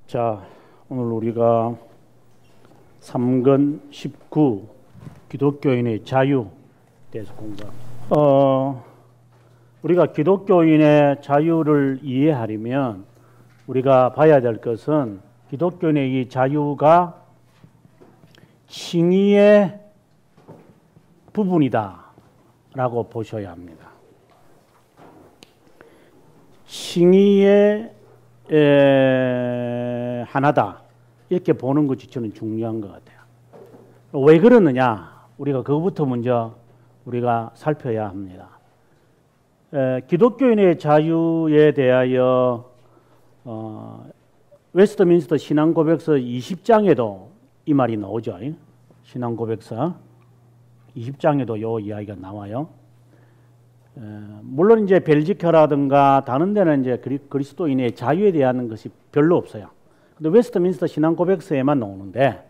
자, 오늘 우리가 3권 19 기독교인의 자유에 대해서 공부합니다. 우리가 기독교인의 자유를 이해하려면 우리가 봐야 될 것은 기독교인의 이 자유가 칭의의 부분이다 라고 보셔야 합니다. 칭의의 하나다 이렇게 보는 것이 저는 중요한 것 같아요. 왜 그러느냐? 우리가 그것부터 먼저 우리가 살펴야 합니다. 기독교인의 자유에 대하여 웨스트민스터 신앙고백서 20장에도 이 말이 나오죠. 신앙고백서 20장에도 이 이야기가 나와요. 물론 이제 벨지카라든가 다른 데는 이제 그리스도인의 자유에 대한 것이 별로 없어요. 근데 웨스트민스터 신앙고백서에만 나오는데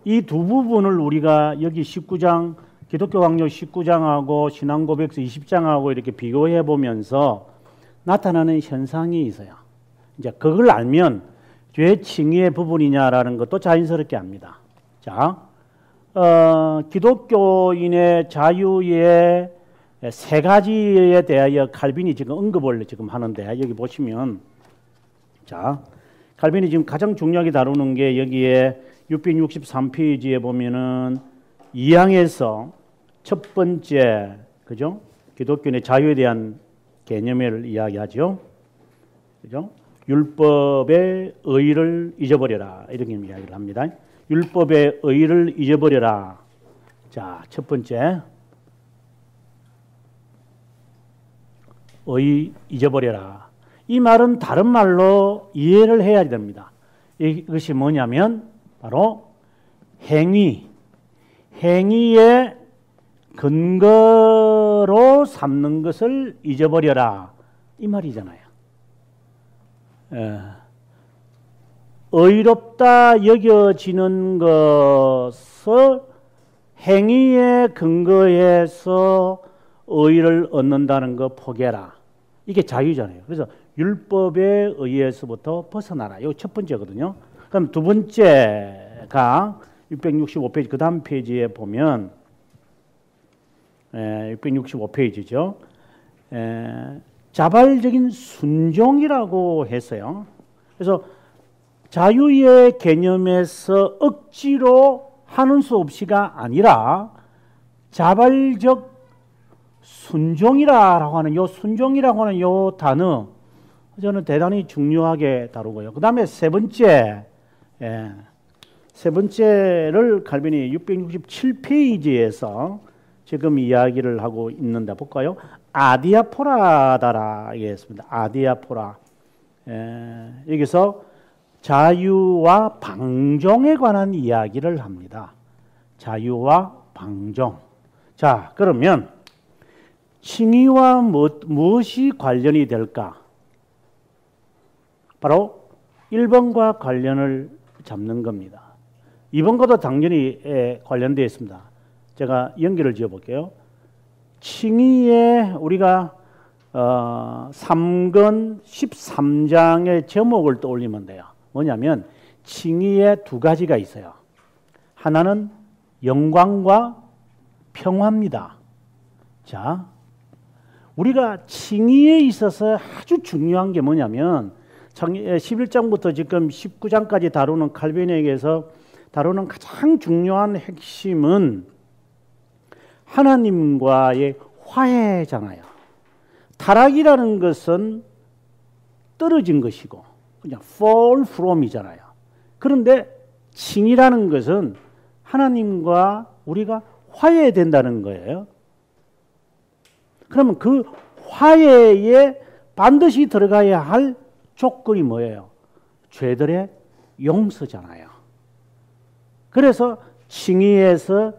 이 두 부분을 우리가 여기 19장 기독교 강요 19장하고 신앙고백서 20장하고 이렇게 비교해 보면서 나타나는 현상이 있어요. 이제 그걸 알면 죄 칭의의 부분이냐라는 것도 자연스럽게 압니다. 자, 기독교인의 자유의 세 가지에 대하여 칼빈이 지금 언급을 지금 하는데 여기 보시면 자, 칼빈이 지금 가장 중요하게 다루는 게 여기에 663페이지에 보면은 2항에서 첫 번째 그죠? 기독교인의 자유에 대한 개념을 이야기하죠. 그죠? 율법의 의를 잊어버려라 이렇게 이야기를 합니다. 율법의 의를 잊어버려라. 자, 첫 번째 의 잊어버려라. 이 말은 다른 말로 이해를 해야 됩니다. 이것이 뭐냐면 바로 행위의 근거로 삼는 것을 잊어버려라 이 말이잖아요. 의롭다 여겨지는 것을 행위에 근거해서 의를 얻는다는 거 포기해라. 이게 자유잖아요. 그래서 율법에 의해서부터 벗어나라. 이거 첫 번째거든요. 그럼 두 번째가 665페이지 그 다음 페이지에 보면 665페이지죠. 자발적인 순종이라고 했어요. 그래서 자유의 개념에서 억지로 하는 수 없이가 아니라 자발적 순종이라고 하는 순종이라고 하는 요 단어 저는 대단히 중요하게 다루고요. 그 다음에 세 번째를 칼빈이 667페이지에서 지금 이야기를 하고 있는데 볼까요? 아디아포라다라 얘기했습니다. 아디아포라. 여기서 자유와 방종에 관한 이야기를 합니다. 자유와 방종. 자, 그러면 칭의와 무엇이 관련이 될까? 바로 1번과 관련을 잡는 겁니다. 2번과도 당연히 관련되어 있습니다. 제가 연결을 지어 볼게요. 칭의에 우리가 3권 13장의 제목을 떠올리면 돼요. 뭐냐면 칭의에 두 가지가 있어요. 하나는 영광과 평화입니다. 자, 우리가 칭의에 있어서 아주 중요한 게 뭐냐면 11장부터 지금 19장까지 다루는 칼빈에게서 다루는 가장 중요한 핵심은 하나님과의 화해잖아요. 타락이라는 것은 떨어진 것이고 그냥 fall from이잖아요. 그런데 칭의라는 것은 하나님과 우리가 화해된다는 거예요. 그러면 그 화해에 반드시 들어가야 할 조건이 뭐예요? 죄들의 용서잖아요. 그래서 칭의에서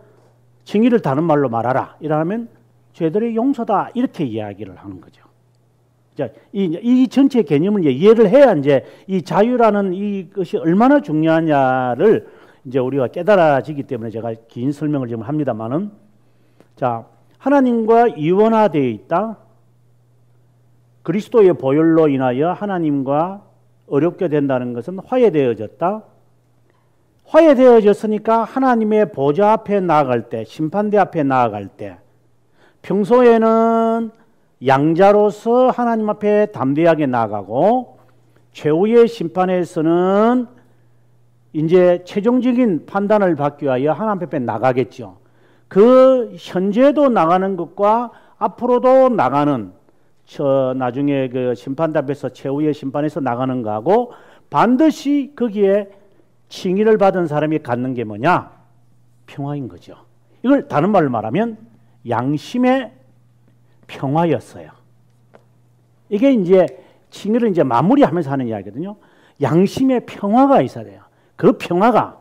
칭의를 다른 말로 말하라 이러면 죄들의 용서다 이렇게 이야기를 하는 거죠. 자, 이 전체 개념을 이제 이해를 해야 이제 이 자유라는 이것이 얼마나 중요하냐를 이제 우리가 깨달아지기 때문에 제가 긴 설명을 지금 합니다만은 자, 하나님과 이원화되어 있다. 그리스도의 보혈로 인하여 하나님과 어렵게 된다는 것은 화해되어졌다. 화해되어졌으니까 하나님의 보좌 앞에 나아갈 때, 심판대 앞에 나아갈 때 평소에는 양자로서 하나님 앞에 담대하게 나아가고 최후의 심판에서는 이제 최종적인 판단을 받기 위하여 하나님 앞에 나가겠죠. 그 현재도 나가는 것과 앞으로도 나가는 나중에 그 심판대 앞에서 최후의 심판에서 나가는 거하고 반드시 거기에 칭의를 받은 사람이 갖는 게 뭐냐? 평화인 거죠. 이걸 다른 말로 말하면 양심의 평화였어요. 이게 이제 칭의를 이제 마무리하면서 하는 이야기거든요. 양심의 평화가 있어야 돼요. 그 평화가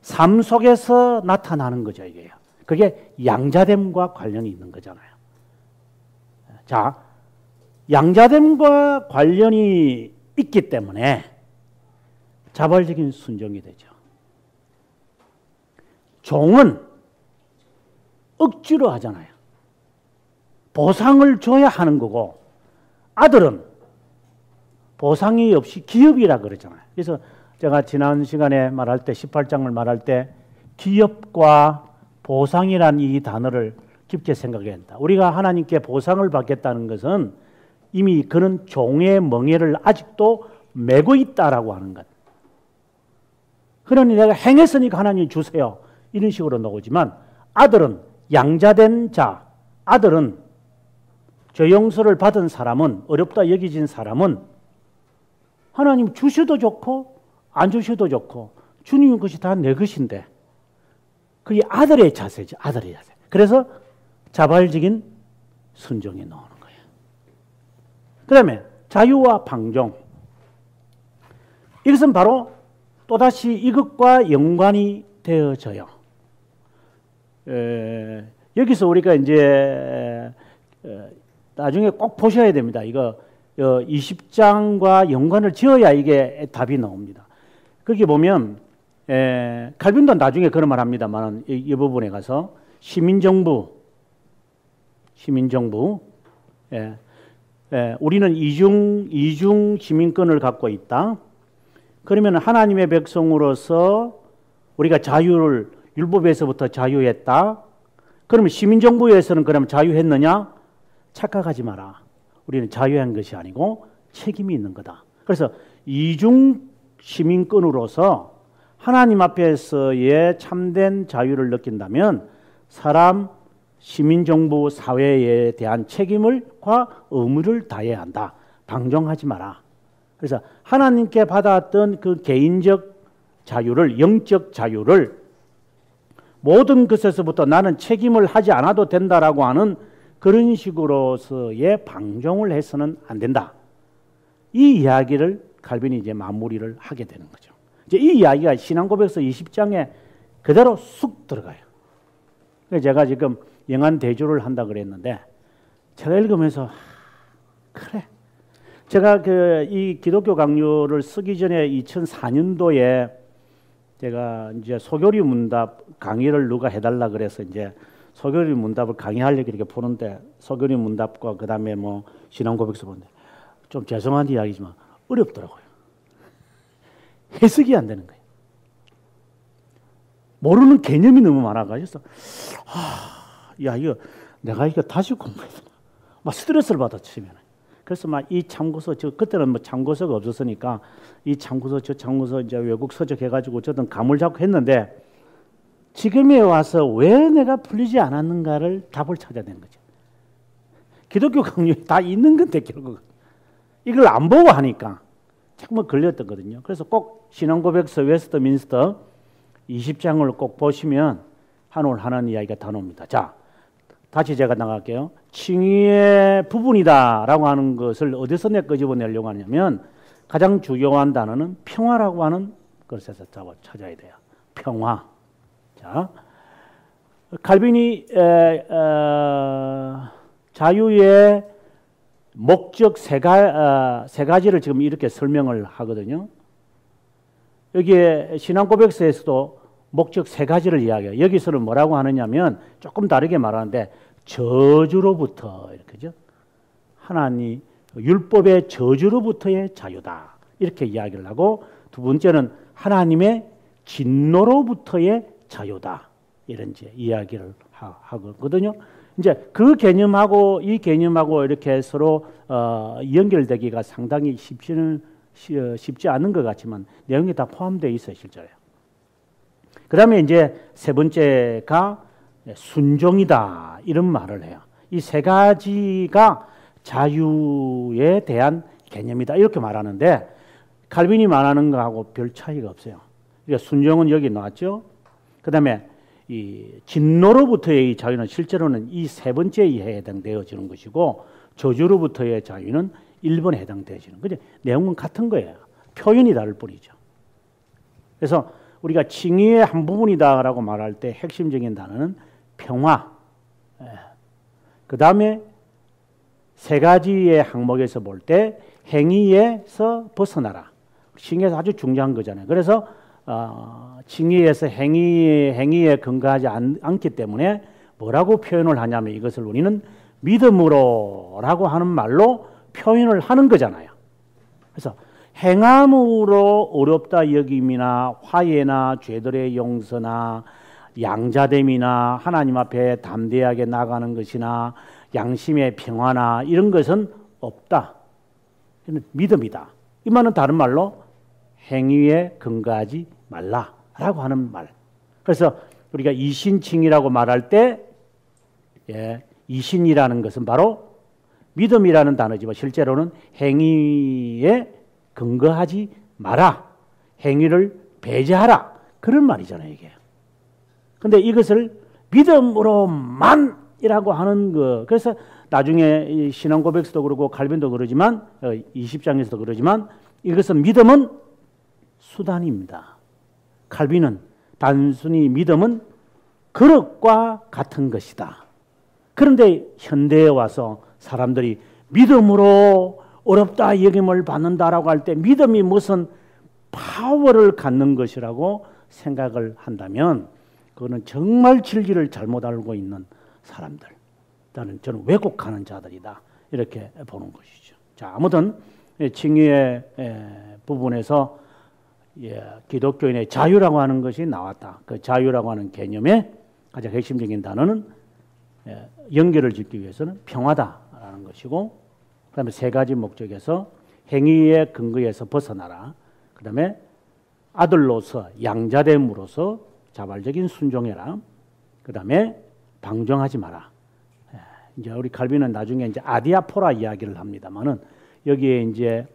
삶 속에서 나타나는 거죠, 이게요. 그게 양자됨과 관련이 있는 거잖아요. 자, 양자됨과 관련이 있기 때문에 자발적인 순종이 되죠. 종은 억지로 하잖아요. 보상을 줘야 하는 거고 아들은 보상이 없이 기업이라 그러잖아요. 그래서 제가 지난 시간에 말할 때 18장을 말할 때 기업과 보상이란 이 단어를 깊게 생각해야 한다. 우리가 하나님께 보상을 받겠다는 것은 이미 그는 종의 멍에를 아직도 메고 있다라고 하는 것. 그러니 내가 행했으니까 하나님 주세요. 이런 식으로 나오지만 아들은 양자된 자, 아들은 죄 용서를 받은 사람은 어렵다 여기진 사람은 하나님 주셔도 좋고 안 주셔도 좋고 주님의 것이 다 내 것인데 그게 아들의 자세죠. 아들의 자세. 그래서 자발적인 순종이 나오는 거예요. 그 다음에 자유와 방종. 이것은 바로 또다시 이것과 연관이 되어져요. 여기서 우리가 이제 나중에 꼭 보셔야 됩니다. 이거 20장과 연관을 지어야 이게 답이 나옵니다. 거기 보면 칼빈도 나중에 그런 말 합니다만 이 부분에 가서 시민정부 우리는 이중 시민권을 갖고 있다. 그러면 하나님의 백성으로서 우리가 자유를 율법에서부터 자유했다. 그러면 시민정부에서는 그러면 자유했느냐? 착각하지 마라. 우리는 자유한 것이 아니고 책임이 있는 거다. 그래서 이중 시민권으로서 하나님 앞에서의 참된 자유를 느낀다면 사람, 시민정부, 사회에 대한 책임과 의무를 다해야 한다. 방종하지 마라. 그래서 하나님께 받았던 그 개인적 자유를, 영적 자유를 모든 것에서부터 나는 책임을 하지 않아도 된다라고 하는 그런 식으로서의 방종을 해서는 안 된다. 이 이야기를 칼빈이 이제 마무리를 하게 되는 거죠. 이제 이 이야기가 신앙고백서 20장에 그대로 쑥 들어가요. 그래서 제가 지금 영안 대조를 한다 그랬는데 제가 읽으면서 그래. 제가 이 기독교 강요를 쓰기 전에 2004년도에 제가 이제 소교리 문답 강의를 누가 해달라 그래서 이제 소교리 문답을 강의하려고 이렇게 보는데 소교리 문답과 그 다음에 뭐 신앙고백서 보는데 좀 죄송한 이야기지만 어렵더라고요. 해석이 안 되는 거예요. 모르는 개념이 너무 많아가지고 야 이거 내가 이거 다시 공부해야 되나 막 스트레스를 받아 치면 그래서 막 이 참고서 그때는 뭐 참고서가 없었으니까 이 참고서 저 참고서 이제 외국 서적 해가지고 저든 감을 잡고 했는데 지금에 와서 왜 내가 풀리지 않았는가를 답을 찾아야 되는 거죠. 기독교 강요에 다 있는 건데 결국 이걸 안 보고 하니까 정말 걸렸었거든요. 그래서 꼭 신앙고백서 웨스트민스터 20장을 꼭 보시면 오늘 하는 이야기가 다 나옵니다. 자, 다시 제가 나갈게요. 칭의의 부분이다라고 하는 것을 어디서 끄집어내려고 하냐면 가장 중요한 단어는 평화라고 하는 것에서 찾아야 돼요. 평화. 자, 칼빈이 자유의 목적 세 가지를 지금 이렇게 설명을 하거든요. 여기에 신앙고백서에서도 목적 세 가지를 이야기해요. 여기서는 뭐라고 하느냐면 조금 다르게 말하는데 저주로부터 이렇게죠. 하나님 율법의 저주로부터의 자유다. 이렇게 이야기를 하고, 두 번째는 하나님의 진노로부터의 자유다. 이런 이제 이야기를 하거든요. 이제 그 개념하고 이 개념하고 이렇게 서로 연결되기가 상당히 쉽지 않은 것 같지만 내용이 다 포함되어 있어요, 실제로. 그 다음에 이제 세 번째가 순종이다. 이런 말을 해요. 이 세 가지가 자유에 대한 개념이다. 이렇게 말하는데 칼빈이 말하는 거하고 별 차이가 없어요. 그러니까 순종은 여기 나왔죠. 그 다음에 이 진노로부터의 자유는 실제로는 이 세 번째에 해당되어지는 것이고, 저주로부터의 자유는 1번에 해당되어지는 거죠. 내용은 같은 거예요. 표현이 다를 뿐이죠. 그래서 우리가 칭의의 한 부분이다라고 말할 때 핵심적인 단어는 평화. 그 다음에 세 가지의 항목에서 볼 때 행위에서 벗어나라. 칭의에서 아주 중요한 거잖아요. 그래서 칭의에서 행위에 근거하지 않기 때문에 뭐라고 표현을 하냐면 이것을 우리는 믿음으로라고 하는 말로 표현을 하는 거잖아요. 그래서 행함으로 어렵다 여김이나 화해나 죄들의 용서나 양자됨이나 하나님 앞에 담대하게 나가는 것이나 양심의 평화나 이런 것은 없다. 믿음이다. 이 말은 다른 말로 행위에 근거하지 말라라고 하는 말. 그래서 우리가 이신칭이라고 말할 때 이신이라는 것은 바로 믿음이라는 단어지만 실제로는 행위에 근거하지 마라. 행위를 배제하라. 그런 말이잖아요, 이게. 근데 이것을 믿음으로만이라고 하는 거. 그래서 나중에 신앙고백서도 그러고 칼빈도 그러지만 20장에서도 그러지만 이것은 믿음은 수단입니다. 칼빈은 단순히 믿음은 그릇과 같은 것이다. 그런데 현대에 와서 사람들이 믿음으로 어렵다 여김을 받는다라고 할 때 믿음이 무슨 파워를 갖는 것이라고 생각을 한다면 그거는 정말 진리를 잘못 알고 있는 사람들. 저는 왜곡하는 자들이다. 이렇게 보는 것이죠. 자, 아무튼 칭의의 부분에서 기독교인의 자유라고 하는 것이 나왔다. 그 자유라고 하는 개념의 가장 핵심적인 단어는 연결을 짓기 위해서는 평화다라는 것이고, 그 다음에 세 가지 목적에서 행위의 근거에서 벗어나라. 그 다음에 아들로서 양자됨으로서 자발적인 순종해라. 그 다음에 방종하지 마라. 이제 우리 칼빈은 나중에 이제 아디아포라 이야기를 합니다만은 여기에 이제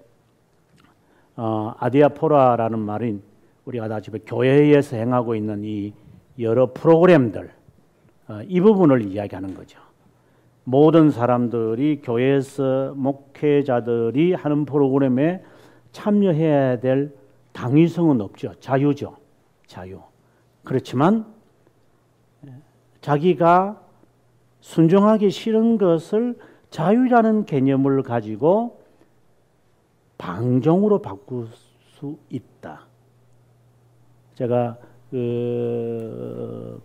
아디아포라라는 말은 우리가 다 집에 교회에서 행하고 있는 이 여러 프로그램들 이 부분을 이야기하는 거죠. 모든 사람들이 교회에서 목회자들이 하는 프로그램에 참여해야 될 당위성은 없죠. 자유죠. 자유. 그렇지만 자기가 순종하기 싫은 것을 자유라는 개념을 가지고 방종으로 바꿀 수 있다. 제가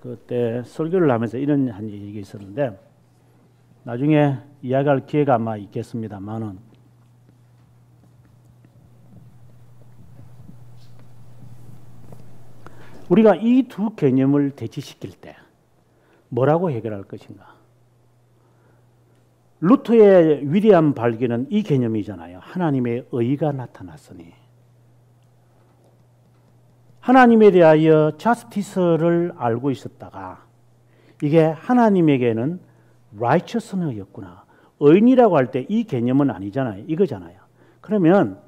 그때 설교를 하면서 이런 한 얘기가 있었는데 나중에 이야기할 기회가 아마 있겠습니다만은 우리가 이 두 개념을 대치시킬 때 뭐라고 해결할 것인가? 루터의 위대한 발견은 이 개념이잖아요. 하나님의 의가 나타났으니. 하나님에 대하여 자스티스를 알고 있었다가 이게 하나님에게는 righteousness였구나. 의인이라고 할 때 이 개념은 아니잖아요. 이거잖아요. 그러면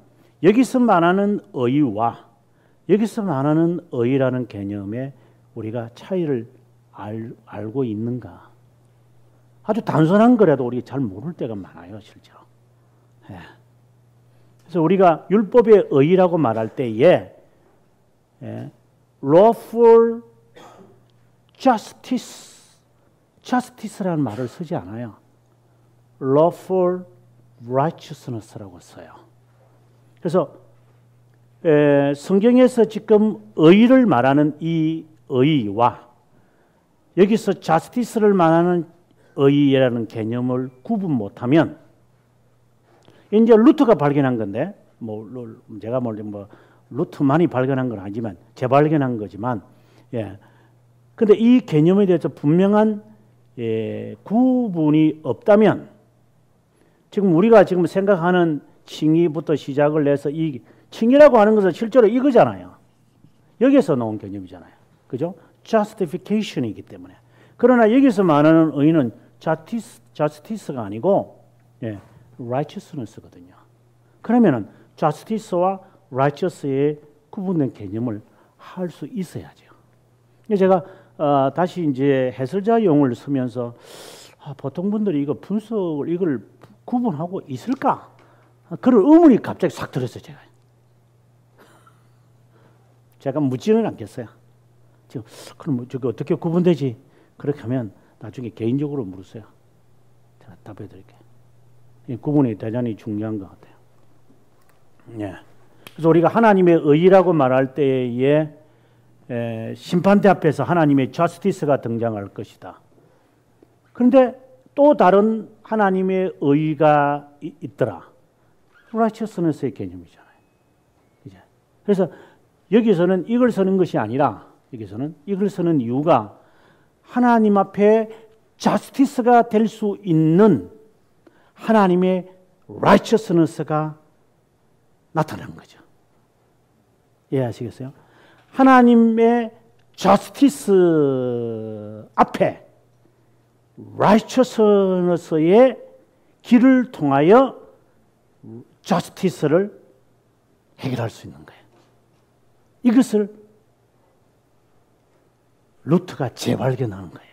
여기서 말하는 의와 여기서 말하는 의라는 개념에 우리가 차이를 알고 있는가? 아주 단순한 거라도 우리가 잘 모를 때가 많아요, 실제로. 그래서 우리가 율법의 의라고 말할 때에 lawful justice라는 말을 쓰지 않아요. lawful righteousness라고 써요. 그래서 성경에서 지금 의를 말하는 이 의와 여기서 justice를 말하는 의라는 개념을 구분 못하면 이제 루터가 발견한 건데 제가 뭐 루트만이 발견한 건 아니지만 재발견한 거지만, 예. 근데 이 개념에 대해서 분명한 구분이 없다면, 지금 우리가 지금 생각하는 칭의부터 시작을 해서 이 칭의라고 하는 것은 실제로 이거잖아요. 여기서 나온 개념이잖아요. 그죠? justification이기 때문에. 그러나 여기서 말하는 의는 justice가 아니고, 예, righteousness거든요. 그러면은 justice와 righteous의 구분된 개념을 할 수 있어야죠. 제가 다시 이제 해설자 용어를 쓰면서 보통 분들이 이거 분석을 이걸 구분하고 있을까? 그런 의문이 갑자기 싹 들었어요, 제가 묻지는 않겠어요. 지금 그럼 저게 어떻게 구분되지? 그렇게 하면 나중에 개인적으로 물으세요. 제가 답해 드릴게요. 이 구분이 대단히 중요한 것 같아요. 예. 그래서 우리가 하나님의 의라고 말할 때에 심판대 앞에서 하나님의 justice가 등장할 것이다. 그런데 또 다른 하나님의 의가 있더라. righteousness의 개념이잖아요. 그래서 여기서는 이걸 쓰는 것이 아니라, 여기서는 이걸 쓰는 이유가 하나님 앞에 justice가 될 수 있는 하나님의 righteousness가 나타난 거죠. 이해하시겠어요? 하나님의 justice 앞에 righteousness의 길을 통하여 justice를 해결할 수 있는 거예요. 이것을 루트가 재발견하는 거예요.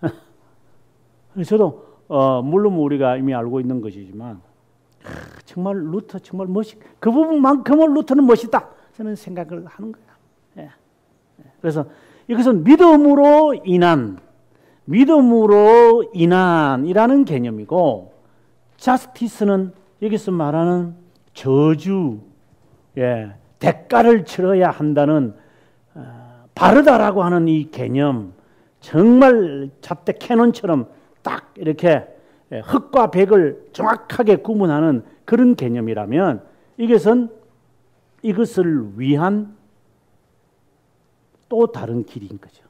이게. 저도 물론 우리가 이미 알고 있는 것이지만 정말 루트 정말 그 부분만큼은 루트는 멋있다. 저는 생각을 하는 거예요. 예. 그래서 이것은 믿음으로 인한이라는 개념이고, justice는 여기서 말하는 저주, 예, 대가를 치러야 한다는 바르다라고 하는 이 개념, 정말 잡대 캐논처럼 딱 이렇게 흑과 백을 정확하게 구분하는 그런 개념이라면, 이것을 위한 또 다른 길인 거죠.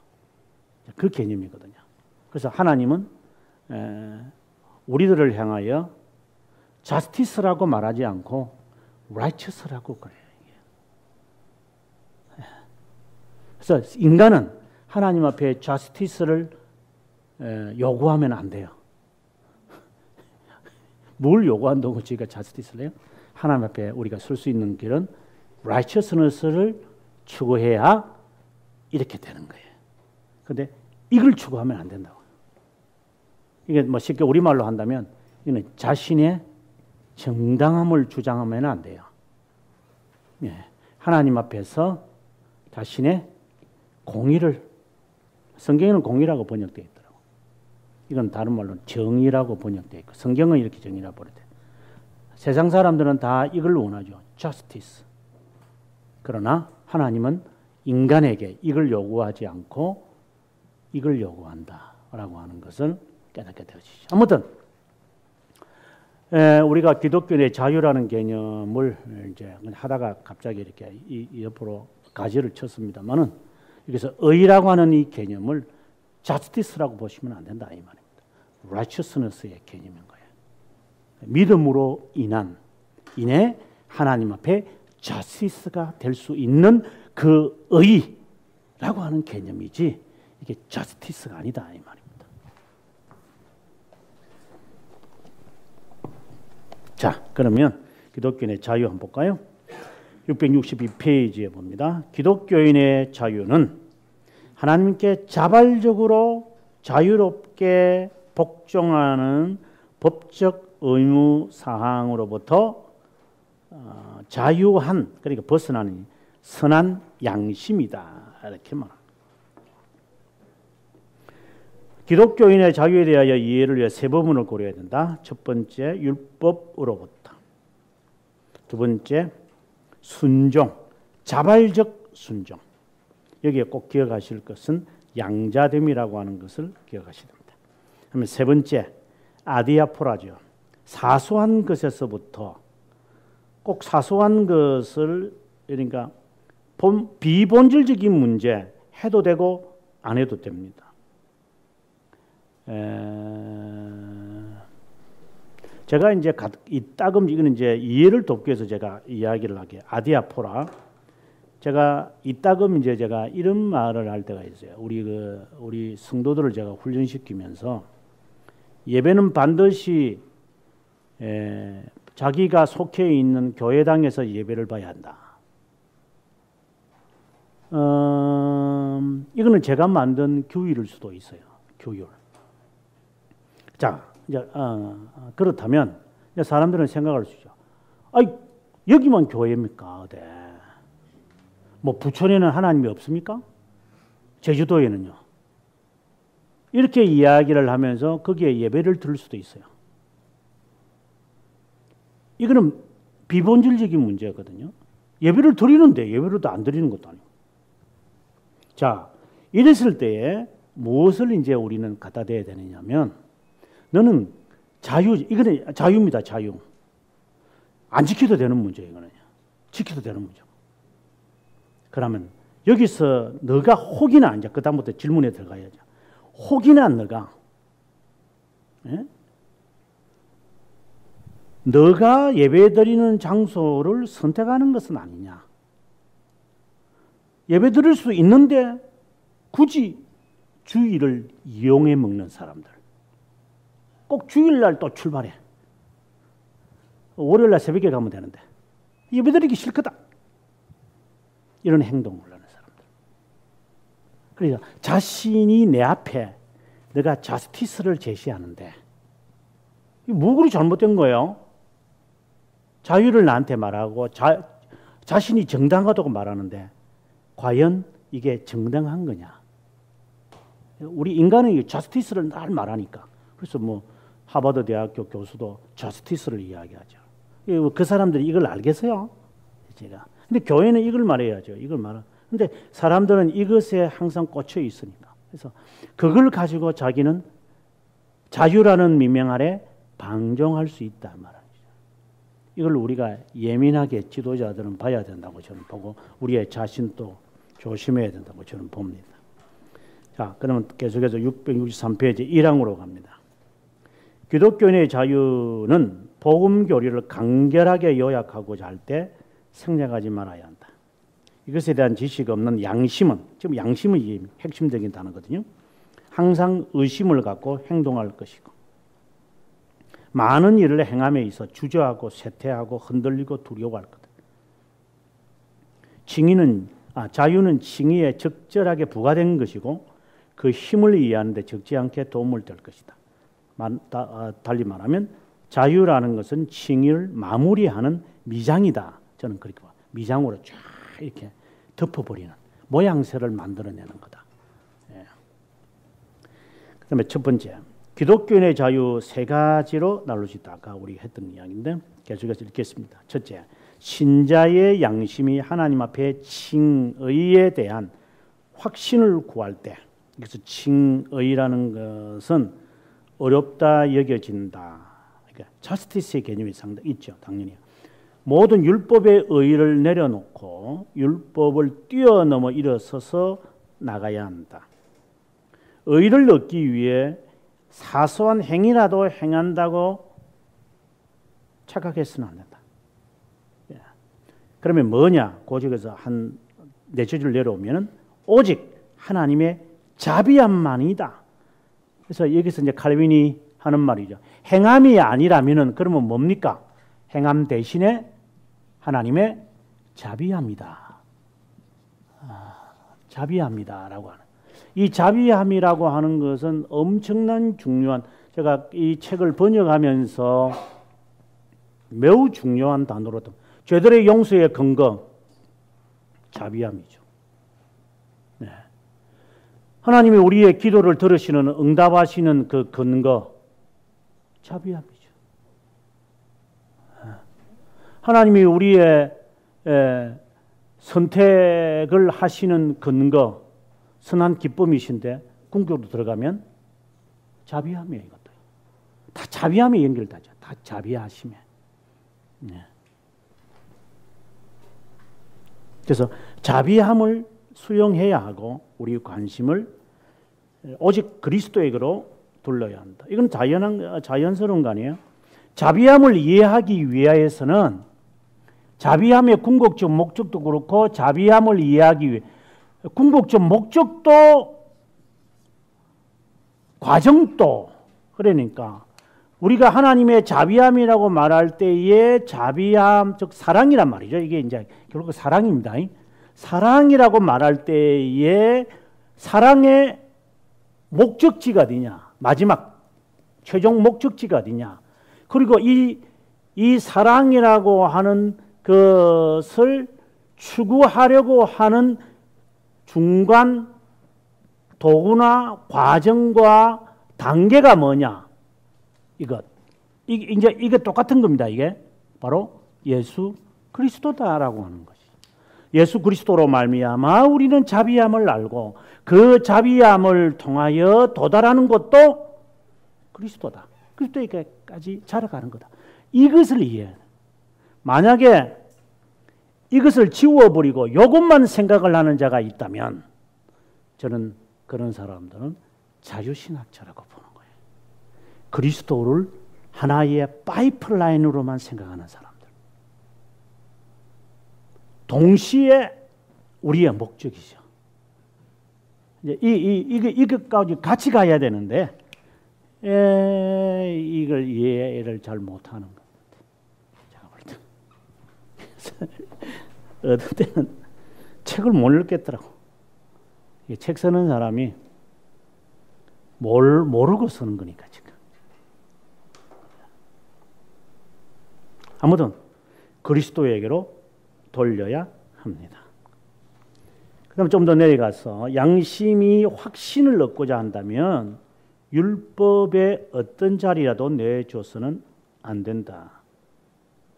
그 개념이거든요. 그래서 하나님은 우리들을 향하여 justice라고 말하지 않고 righteous라고 그래요. 그래서 인간은 하나님 앞에 justice를 요구하면 안 돼요. 뭘 요구한다고 저희가 justice를 해요? 하나님 앞에 우리가 설 수 있는 길은 righteousness를 추구해야 이렇게 되는 거예요. 그런데 이걸 추구하면 안 된다고. 이게 뭐 쉽게 우리말로 한다면 이는 자신의 정당함을 주장하면 안 돼요. 예. 하나님 앞에서 자신의 공의를, 성경에는 공의라고 번역되어 있더라고. 이건 다른 말로는 정의라고 번역되어 있고, 성경은 이렇게 정의라고 번역돼요. 세상 사람들은 다 이걸 원하죠. justice. 그러나 하나님은 인간에게 이걸 요구하지 않고 이걸 요구한다라고 하는 것을 깨닫게 되어지죠. 아무튼 우리가 기독교의 자유라는 개념을 이제 하다가 갑자기 이렇게 이 옆으로 가지를 쳤습니다만은, 여기서 의라고 하는 이 개념을 justice라고 보시면 안 된다 이 말입니다. righteousness의 개념인 거예요. 믿음으로 인해 하나님 앞에 justice가 될 수 있는 그 의라고 하는 개념이지, 이게 justice가 아니다 이 말입니다. 자, 그러면 기독교인의 자유 한번 볼까요? 662페이지에 봅니다. 기독교인의 자유는 하나님께 자발적으로 자유롭게 복종하는 법적 의무 사항으로부터 자유한, 그러니까 벗어나는 선한 양심이다 이렇게 말합니다. 기독교인의 자유에 대하여 이해를 위해 세 부분을 고려해야 된다. 첫 번째, 율법으로부터. 두 번째, 순종, 자발적 순종. 여기에 꼭 기억하실 것은 양자됨이라고 하는 것을 기억하셔야 됩니다. 그러면 세 번째, 아디아포라죠. 사소한 것에서부터 꼭 사소한 것을 그러니까 비본질적인 문제 해도 되고 안 해도 됩니다. 제가 이제 이따금 이거는 이제 이해를 돕기 위해서 제가 이야기를 하게 아디아포라. 제가 이따금 이제 제가 이런 말을 할 때가 있어요. 우리 성도들을 제가 훈련시키면서 예배는 반드시 자기가 속해 있는 교회당에서 예배를 봐야 한다. 이거는 제가 만든 규율일 수도 있어요. 규율. 자, 이제 그렇다면 이제 사람들은 생각할 수 있죠. 아이, 여기만 교회입니까? 네. 뭐 부천에는 하나님이 없습니까? 제주도에는요. 이렇게 이야기를 하면서 거기에 예배를 드릴 수도 있어요. 이거는 비본질적인 문제거든요. 예배를 드리는데 예배를 안 드리는 것도 아니고. 자, 이랬을 때에 무엇을 이제 우리는 갖다 대야 되느냐면 너는 이거는 자유입니다. 자유. 안 지켜도 되는 문제예요. 이거는. 지켜도 되는 문제. 그러면 여기서 너가 혹이나 이제 그다음부터 질문에 들어가야죠. 혹이나 너가 너가 예배드리는 장소를 선택하는 것은 아니냐. 예배드릴 수 있는데 굳이 주일을 이용해 먹는 사람들. 꼭 주일날 또 출발해. 월요일날 새벽에 가면 되는데 예배드리기 싫거든. 이런 행동을 하는 사람들. 그러니까 자신이 내 앞에 내가 자스티스를 제시하는데 이게 뭐 그리 잘못된 거예요? 자유를 나한테 말하고 자신이 정당하다고 말하는데 과연 이게 정당한 거냐? 우리 인간은 자스티스를 늘 말하니까 그래서 뭐 하버드 대학교 교수도 자스티스를 이야기하죠. 그 사람들이 이걸 알겠어요? 제가. 근데 교회는 이걸 말해야죠. 이걸 말하. 근데 사람들은 이것에 항상 꽂혀 있으니까. 그래서 그걸 가지고 자기는 자유라는 미명 아래 방종할 수 있다 말합니다. 이걸 우리가 예민하게 지도자들은 봐야 된다고 저는 보고 우리의 자신도 조심해야 된다고 저는 봅니다. 자, 그러면 계속해서 663페이지 1항으로 갑니다. 기독교인의 자유는 복음 교리를 간결하게 요약하고자 할 때 생략하지 말아야 한다. 이것에 대한 지식 없는 양심은, 지금 양심은 핵심적인 단어거든요. 항상 의심을 갖고 행동할 것이고 많은 일을 행함에 있어 주저하고 쇠퇴하고 흔들리고 두려워할 거다. 자유는 칭의에 적절하게 부과된 것이고 그 힘을 이해하는 데 적지 않게 도움을 될 것이다. 달리 말하면 자유라는 것은 칭의를 마무리하는 미장이다. 저는 그렇게 봐요. 미장으로 쫙 이렇게 덮어버리는 모양새를 만들어내는 거다. 예. 그다음에 첫 번째, 기독교인의 자유 세 가지로 나눌 수 있다. 아까 우리 했던 이야기인데 계속해서 읽겠습니다. 첫째, 신자의 양심이 하나님 앞에 칭의에 대한 확신을 구할 때, 그래서 칭의라는 것은 어렵다 여겨진다. 그러니까 자스티스의 개념이 상당히 있죠. 당연히. 모든 율법의 의의를 내려놓고 율법을 뛰어넘어 일어서서 나가야 한다. 의의를 얻기 위해 사소한 행위라도 행한다고 착각해서는 안 된다. 그러면 뭐냐? 고적에서 한 네 줄을 내려오면 오직 하나님의 자비함만이다. 그래서 여기서 이제 칼빈이 하는 말이죠. 행함이 아니라면은 그러면 뭡니까? 행함 대신에 하나님의 자비함이다. 자비함이다라고 하는. 이 자비함이라고 하는 것은 엄청난 중요한, 제가 이 책을 번역하면서 매우 중요한 단어로, 죄들의 용서의 근거, 자비함이죠. 네. 하나님이 우리의 기도를 들으시는, 응답하시는 그 근거, 자비함이죠. 하나님이 우리의 선택을 하시는 근거, 선한 기쁨이신데 궁극으로 들어가면 자비함이에요. 이것도 다 자비함에 연결되죠. 다 자비하심에. 네. 그래서 자비함을 수용해야 하고 우리 관심을 오직 그리스도에게로 돌려야 한다. 이건 자연스러운 거 아니에요? 자비함을 이해하기 위해서는 자비함의 궁극적 목적도 그렇고 자비함을 이해하기 위해 궁극적 목적도 과정도 그러니까 우리가 하나님의 자비함이라고 말할 때에 자비함 즉 사랑이란 말이죠. 이게 이제 결국 사랑입니다. 사랑이라고 말할 때에 사랑의 목적지가 어디냐? 마지막 최종 목적지가 어디냐? 그리고 이 사랑이라고 하는 것을 추구하려고 하는 중간 도구나 과정과 단계가 뭐냐? 이게 똑같은 겁니다. 이게 바로 예수 그리스도다라고 하는 것이. 예수 그리스도로 말미암아 우리는 자비함을 알고 그 자비함을 통하여 도달하는 것도 그리스도다. 그리스도에게까지 자라가는 거다. 이것을 이해해. 만약에 이것을 지워버리고 이것만 생각을 하는 자가 있다면 저는 그런 사람들은 자유신학자라고 보는 거예요. 그리스도를 하나의 파이프라인으로만 생각하는 사람들. 동시에 우리의 목적이죠. 이것까지 같이 가야 되는데 이걸 이해를 잘 못하는 것 같아요. 어떤 때는 책을 못 읽겠더라고. 책 쓰는 사람이 뭘 모르고 쓰는 거니까 지금. 아무튼 그리스도에게로 돌려야 합니다. 그럼 좀 더 내려가서 양심이 확신을 얻고자 한다면 율법의 어떤 자리라도 내줘서는 안 된다.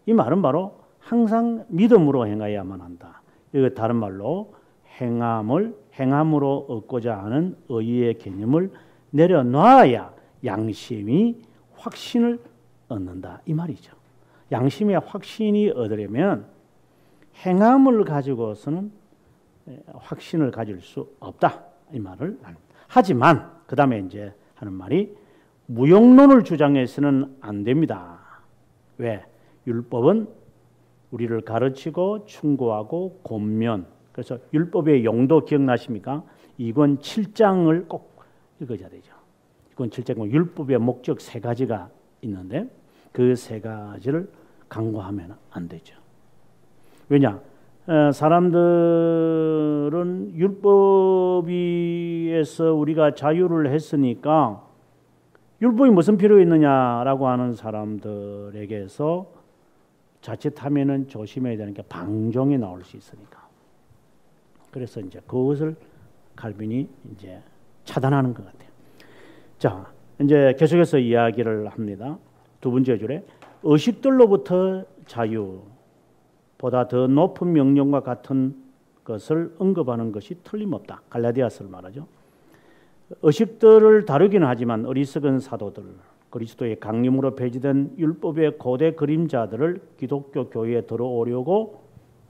이 말은 바로 항상 믿음으로 행하야만 한다. 이거 다른 말로 행함으로 얻고자 하는 의의 개념을 내려놔야 양심이 확신을 얻는다. 이 말이죠. 양심의 확신이 얻으려면 행함을 가지고서는 확신을 가질 수 없다. 이 말을 합니다. 하지만 그 다음에 이제 하는 말이 무용론을 주장해서는 안 됩니다. 왜? 율법은 우리를 가르치고 충고하고 권면. 그래서 율법의 용도 기억나십니까? 2권 7장을 꼭 읽어야 되죠. 2권 7장은 율법의 목적 3가지가 있는데 그 3가지를 간과하면 안 되죠. 왜냐? 사람들은 율법에서 우리가 자유를 했으니까 율법이 무슨 필요 있느냐라고 하는 사람들에게서 자칫하면은 조심해야 되는 게 방종이 나올 수 있으니까. 그래서 이제 그것을 칼빈이 이제 차단하는 것 같아요. 자, 이제 계속해서 이야기를 합니다. 두 번째 줄에 의식들로부터 자유보다 더 높은 명령과 같은 것을 언급하는 것이 틀림없다. 갈라디아서를 말하죠. 의식들을 다루기는 하지만 어리석은 사도들, 그리스도의 강림으로 폐지된 율법의 고대 그림자들을 기독교 교회에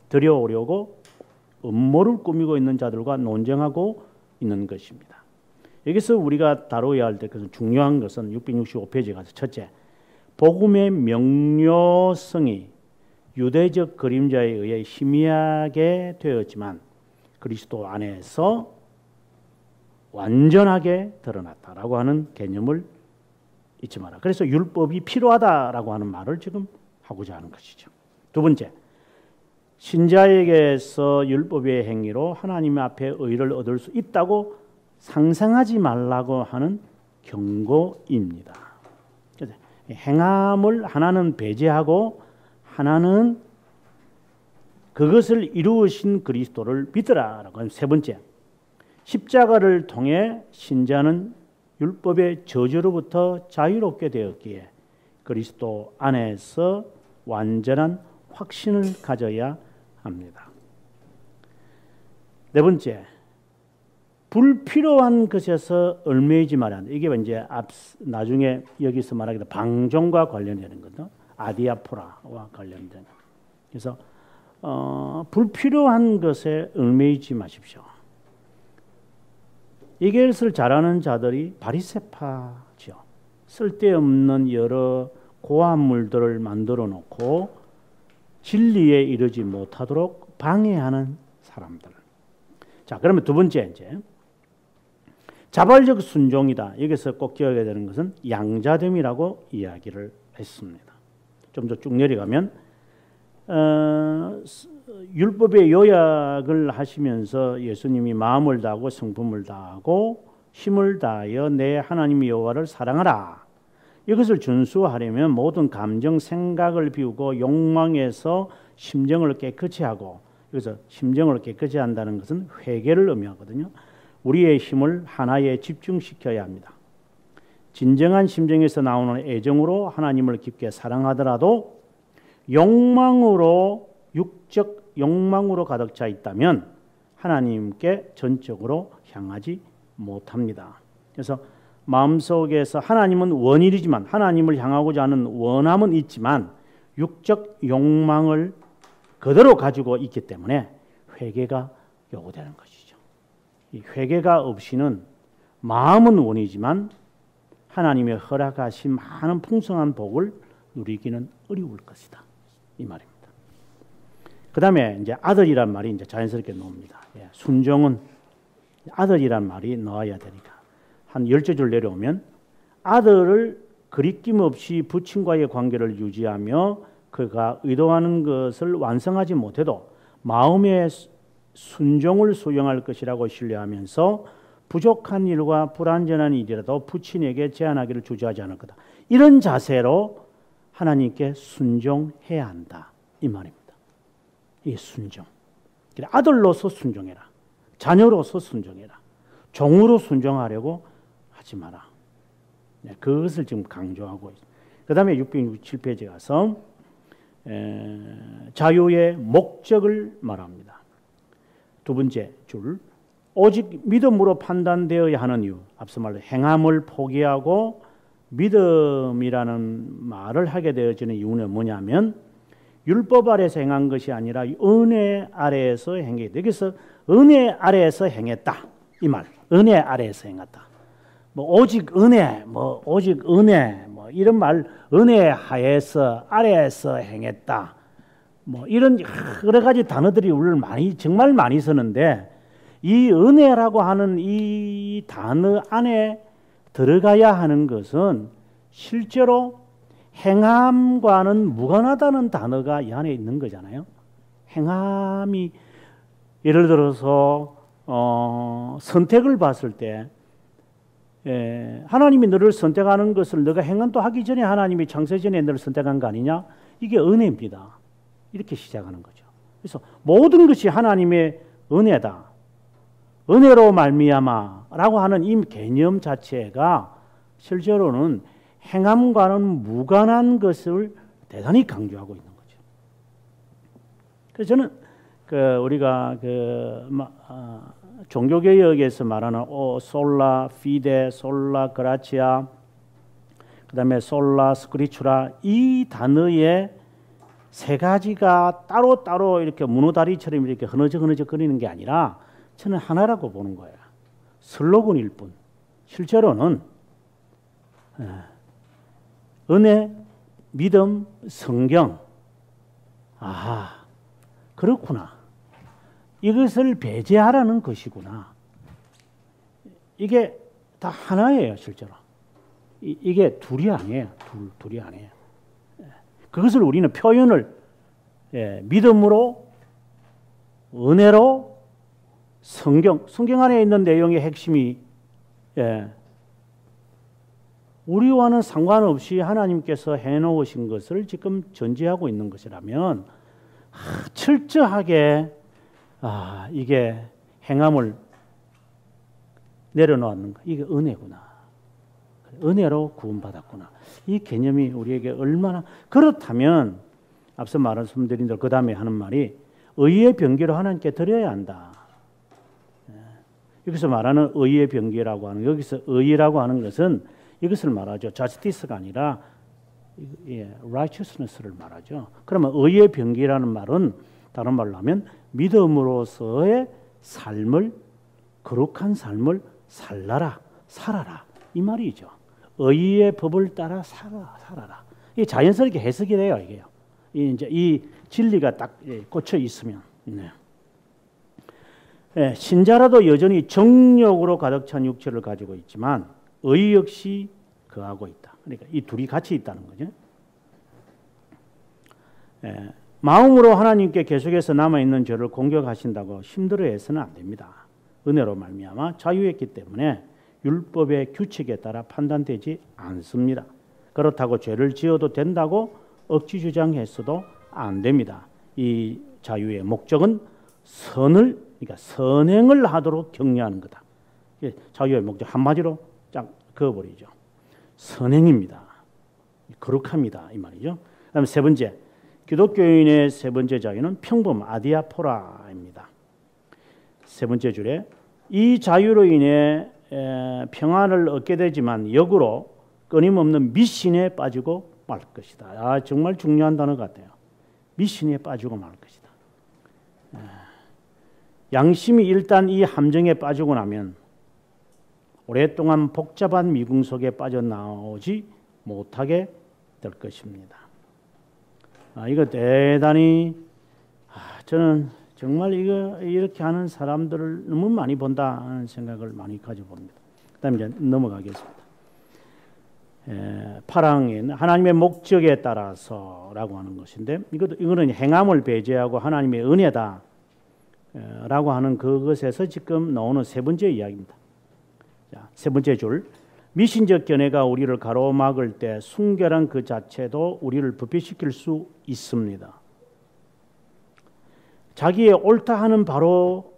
들여오려고 음모를 꾸미고 있는 자들과 논쟁하고 있는 것입니다. 여기서 우리가 다뤄야 할 때 중요한 것은 665페이지에 가서 첫째, 복음의 명료성이 유대적 그림자에 의해 희미하게 되었지만 그리스도 안에서 완전하게 드러났다라고 하는 개념을 잊지 마라. 그래서 율법이 필요하다라고 하는 말을 지금 하고자 하는 것이죠. 두 번째, 신자에게서 율법의 행위로 하나님 앞에 의를 얻을 수 있다고 상상하지 말라고 하는 경고입니다. 행함을 하나는 배제하고 하나는 그것을 이루으신 그리스도를 믿으라라고 하는 세 번째, 십자가를 통해 신자는 율법의 저주로부터 자유롭게 되었기에 그리스도 안에서 완전한 확신을 가져야 합니다. 네 번째, 불필요한 것에서 얽매이지 말아야 한다. 이게 이제 나중에 여기서 말하기로 방종과 관련되는 거죠. 아디아포라와 관련된. 그래서 불필요한 것에 얽매이지 마십시오. 이것을 잘하는 자들이 바리새파죠. 쓸데없는 여러 고함물들을 만들어 놓고 진리에 이르지 못하도록 방해하는 사람들. 자, 그러면 두 번째 이제 자발적 순종이다. 여기서 꼭 기억해야 되는 것은 양자됨이라고 이야기를 했습니다. 좀 더 쭉 내려가면 율법의 요약을 하시면서 예수님이 마음을 다하고 성품을 다하고 힘을 다하여 내 하나님 여호와를 사랑하라. 이것을 준수하려면 모든 감정, 생각을 비우고 욕망에서 심정을 깨끗이 하고, 그래서 심정을 깨끗이 한다는 것은 회개를 의미하거든요. 우리의 힘을 하나에 집중시켜야 합니다. 진정한 심정에서 나오는 애정으로 하나님을 깊게 사랑하더라도 욕망으로, 육적 욕망으로 가득 차 있다면 하나님께 전적으로 향하지 못합니다. 그래서 마음속에서 하나님은 원일이지만 하나님을 향하고자 하는 원함은 있지만 육적 욕망을 그대로 가지고 있기 때문에 회개가 요구되는 것이죠. 이 회개가 없이는 마음은 원이지만 하나님의 허락하신 많은 풍성한 복을 누리기는 어려울 것이다. 이 말입니다. 그 다음에 이제 아들이란 말이 이제 자연스럽게 나옵니다. 예, 순종은 아들이란 말이 나와야 되니까. 한 10절 내려오면 아들을 그리낌 없이 부친과의 관계를 유지하며 그가 의도하는 것을 완성하지 못해도 마음의 순종을 수용할 것이라고 신뢰하면서 부족한 일과 불완전한 일이라도 부친에게 제한하기를 주저하지 않을 거다. 이런 자세로 하나님께 순종해야 한다. 이 말입니다. 이 순종. 아들로서 순종해라. 자녀로서 순종해라. 종으로 순종하려고 하지 마라. 네, 그것을 지금 강조하고 있습니다. 그 다음에 667페이지에 가서 자유의 목적을 말합니다. 두 번째 줄, 오직 믿음으로 판단되어야 하는 이유. 앞서 말한 행함을 포기하고 믿음이라는 말을 하게 되어지는 이유는 뭐냐면 율법 아래에서 행한 것이 아니라 은혜 아래에서 행했다. 여기서 은혜 아래에서 행했다. 이 말. 은혜 아래에서 행했다. 뭐 오직 은혜, 뭐 오직 은혜, 뭐 이런 말, 은혜 하에서 아래에서 행했다. 뭐 이런 여러 가지 단어들이 우리를 많이 정말 많이 쓰는데 이 은혜라고 하는 이 단어 안에 들어가야 하는 것은 실제로 행함과는 무관하다는 단어가 이 안에 있는 거잖아요. 행함이 예를 들어서 선택을 봤을 때 하나님이 너를 선택하는 것을 너가 행한도 하기 전에 하나님이 창세전에 너를 선택한 거 아니냐? 이게 은혜입니다. 이렇게 시작하는 거죠. 그래서 모든 것이 하나님의 은혜다. 은혜로 말미암아라고 하는 이 개념 자체가 실제로는 행함과는 무관한 것을 대단히 강조하고 있는 거죠. 그래서 저는 우리가 종교개혁에서 말하는 솔라 피데, 솔라 그라치아, 그다음에 솔라 스크리추라 이 단어의 세 가지가 따로따로 이렇게 문어다리처럼 이렇게 흐느적 거리는 게 아니라 저는 하나라고 보는 거예요. 슬로건일 뿐. 실제로는 은혜, 믿음, 성경. 아, 그렇구나. 이것을 배제하라는 것이구나. 이게 다 하나예요, 실제로. 이게 둘이 아니에요. 둘이 아니에요. 그것을 우리는 표현을 믿음으로, 은혜로, 성경 안에 있는 내용의 핵심이 우리와는 상관없이 하나님께서 해놓으신 것을 지금 전제하고 있는 것이라면 철저하게 이게 행함을 내려놓았는가? 이게 은혜구나. 은혜로 구원받았구나. 이 개념이 우리에게 얼마나 그렇다면 앞서 말씀드린 대로 그 다음에 하는 말이 의의 병기로 하나님께 드려야 한다. 여기서 말하는 의의 병기라고 하는 여기서 의라고 하는 것은 이것을 말하죠. justice가 아니라 righteousness를 말하죠. 그러면 의의 병기라는 말은 다른 말로 하면 믿음으로서의 삶을, 거룩한 삶을 살아라 이 말이죠. 의의 법을 따라 살아라. 이 자연스럽게 해석이 돼요, 이게요. 이제 이 진리가 딱 꽂혀 있으면. 네. 네, 신자라도 여전히 정욕으로 가득 찬 육체를 가지고 있지만 의 역시 거하고 있다. 그러니까 이 둘이 같이 있다는 거죠. 네, 마음으로 하나님께 계속해서 남아있는 죄를 공격하신다고 힘들어해서는 안 됩니다. 은혜로 말미암아 자유했기 때문에 율법의 규칙에 따라 판단되지 않습니다. 그렇다고 죄를 지어도 된다고 억지 주장했어도 안 됩니다. 이 자유의 목적은 그러니까 선행을 하도록 격려하는 거다. 자유의 목적 한마디로 딱 그어버리죠. 선행입니다. 거룩합니다. 이 말이죠. 그다음에 세 번째, 기독교인의 세 번째 자유는 평범 아디아포라입니다. 세 번째 줄에 이 자유로 인해 평안을 얻게 되지만 역으로 끊임없는 미신에 빠지고 말 것이다. 정말 중요한 단어 같아요. 미신에 빠지고 말 것이다. 양심이 일단 이 함정에 빠지고 나면 오랫동안 복잡한 미궁 속에 빠져나오지 못하게 될 것입니다. 이거 대단히 저는 정말 이렇게 하는 사람들을 너무 많이 본다 하는 생각을 많이 가져봅니다. 그다음 이제 넘어가겠습니다. 파랑에 하나님의 목적에 따라서라고 하는 것인데 이거는 행함을 배제하고 하나님의 은혜다 라고 하는 그것에서 지금 나오는 세 번째 이야기입니다. 자, 세 번째 줄, 미신적 견해가 우리를 가로막을 때 순결한 그 자체도 우리를 부패시킬 수 있습니다. 자기의 옳다 하는 바로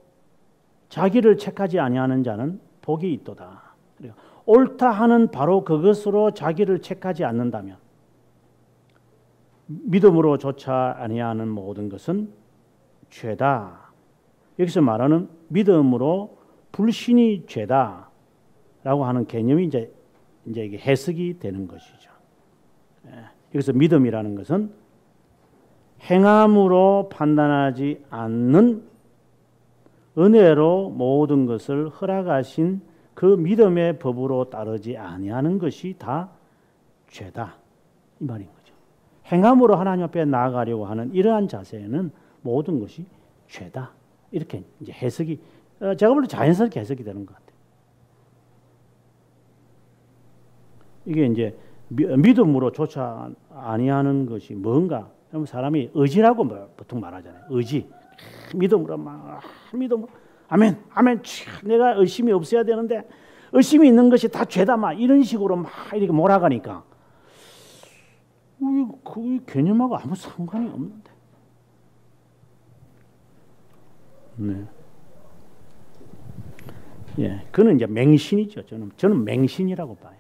자기를 책하지 아니하는 자는 복이 있도다. 옳다 하는 바로 그것으로 자기를 책하지 않는다면 믿음으로 조차 아니하는 모든 것은 죄다. 여기서 말하는 믿음으로 불신이 죄다라고 하는 개념이 이제 이게 해석이 되는 것이죠. 여기서 믿음이라는 것은 행함으로 판단하지 않는 은혜로 모든 것을 허락하신 그 믿음의 법으로 따르지 아니하는 것이 다 죄다 이 말인 거죠. 행함으로 하나님 앞에 나아가려고 하는 이러한 자세는 모든 것이 죄다 이렇게 이제 해석이 제가 볼 때 자연스럽게 해석이 되는 것 같아요. 이게 이제 믿음으로 조차 아니하는 것이 뭔가? 사람이 의지라고 보통 말하잖아요. 의지. 믿음으로 믿음으로 아멘, 아멘. 내가 의심이 없어야 되는데 의심이 있는 것이 다 죄다 막 이런 식으로 막 이렇게 몰아가니까 그 개념하고 아무 상관이 없는데. 네. 예, 그는 이제 맹신이죠. 저는 맹신이라고 봐요.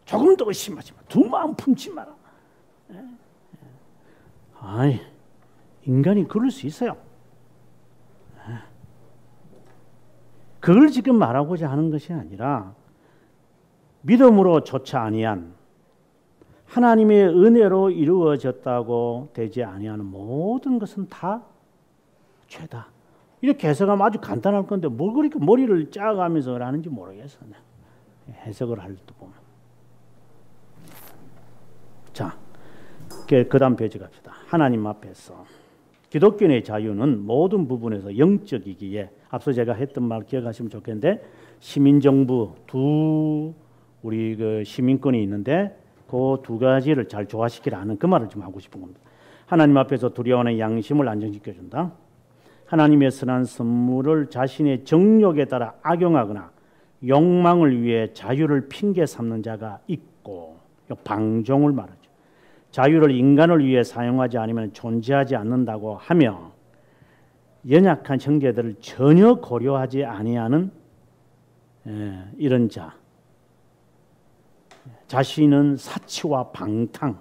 조금 더 의심하지 마. 두 마음 품지 마라. 예. 인간이 그럴 수 있어요. 그걸 지금 말하고자 하는 것이 아니라 믿음으로 조차 아니한 하나님의 은혜로 이루어졌다고 되지 아니하는 모든 것은 다 죄다. 이렇게 해석하면 아주 간단할 건데 뭘 그렇게 머리를 짜가면서 하는지 모르겠어요. 해석을 할 때 보면. 자, 그 다음 페이지 갑시다. 하나님 앞에서 기독교인의 자유는 모든 부분에서 영적이기에 앞서 제가 했던 말 기억하시면 좋겠는데 시민정부 우리 그 시민권이 있는데 그 두 가지를 잘 조화시키라는 그 말을 좀 하고 싶은 겁니다. 하나님 앞에서 두려워하는 양심을 안정시켜준다. 하나님의 선한 선물을 자신의 정욕에 따라 악용하거나 욕망을 위해 자유를 핑계 삼는 자가 있고 방종을 말하죠. 자유를 인간을 위해 사용하지 않으면 존재하지 않는다고 하며 연약한 형제들을 전혀 고려하지 아니하는 이런 자, 자신은 사치와 방탕,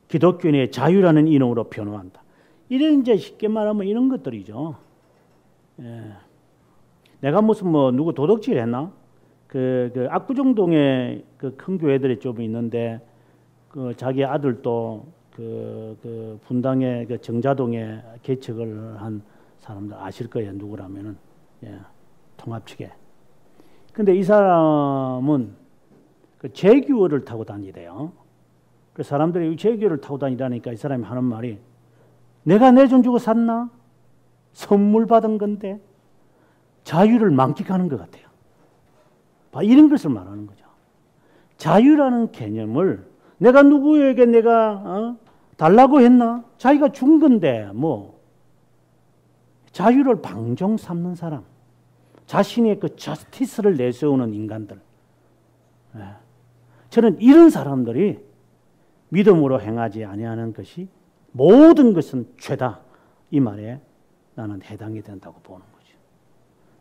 기독교인의 자유라는 이름으로 변호한다. 이런 이제 쉽게 말하면 이런 것들이죠. 내가 무슨 누구 도덕질 했나? 그 압구정동에 그 큰 교회들이 좀 있는데 그 자기 아들도 그 분당의 그 정자동에 개척을 한 사람들 아실 거예요. 누구라면은 통합측에. 근데 이 사람은 그 제규어를 타고 다니래요. 그 사람들이 제규어를 타고 다니라니까 이 사람이 하는 말이 내가 내 돈 주고 샀나? 선물 받은 건데 자유를 만끽하는 것 같아요. 이런 것을 말하는 거죠. 자유라는 개념을 내가 누구에게 내가 달라고 했나? 자기가 준 건데 뭐 자유를 방종 삼는 사람, 자신의 그 저스티스를 내세우는 인간들. 저는 이런 사람들이 믿음으로 행하지 아니하는 것이 모든 것은 죄다. 이 말에 나는 해당이 된다고 보는 거죠.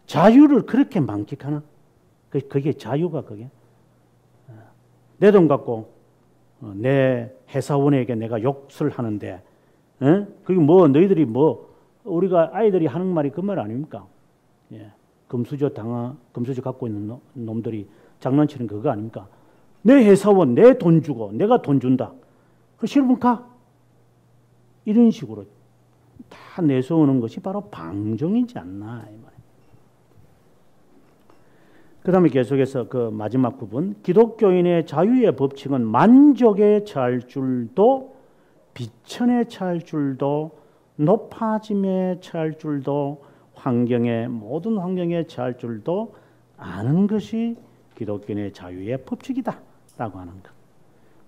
자유를 그렇게 만끽하나? 그게 자유가 그게? 내 돈 갖고 내 회사원에게 내가 욕설 하는데 그게 뭐 너희들이 뭐 우리가 아이들이 하는 말이 그 말 아닙니까? 금수저 갖고 있는 놈들이 장난치는 그거 아닙니까? 내 회사원 내 돈 주고 내가 돈 준다. 그 싫으면 가. 이런 식으로 다 내세우는 것이 바로 방종이지 않나 이 말이에요. 그 다음에 계속해서 그 마지막 부분 기독교인의 자유의 법칙은 만족에 처할 줄도 비천에 처할 줄도 높아짐에 처할 줄도 모든 환경에 처할 줄도 아는 것이 기독교인의 자유의 법칙이다 라고 하는 것.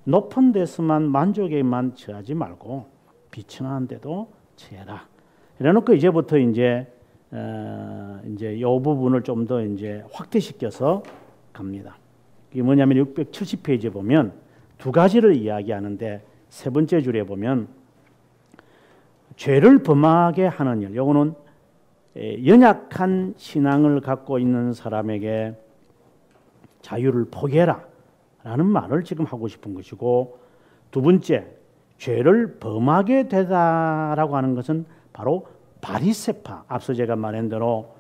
높은 데서만 만족에만 처하지 말고 비천한 데도 처해라. 이래놓고 이제부터 이제 이 부분을 좀 더 이제 확대시켜서 갑니다. 이게 뭐냐면 670페이지에 보면 두 가지를 이야기하는데 세 번째 줄에 보면 죄를 범하게 하는 일. 요거는 연약한 신앙을 갖고 있는 사람에게 자유를 포기해라 라는 말을 지금 하고 싶은 것이고, 두 번째 죄를 범하게 되다라고 하는 것은 바로 바리새파, 앞서 제가 말한 대로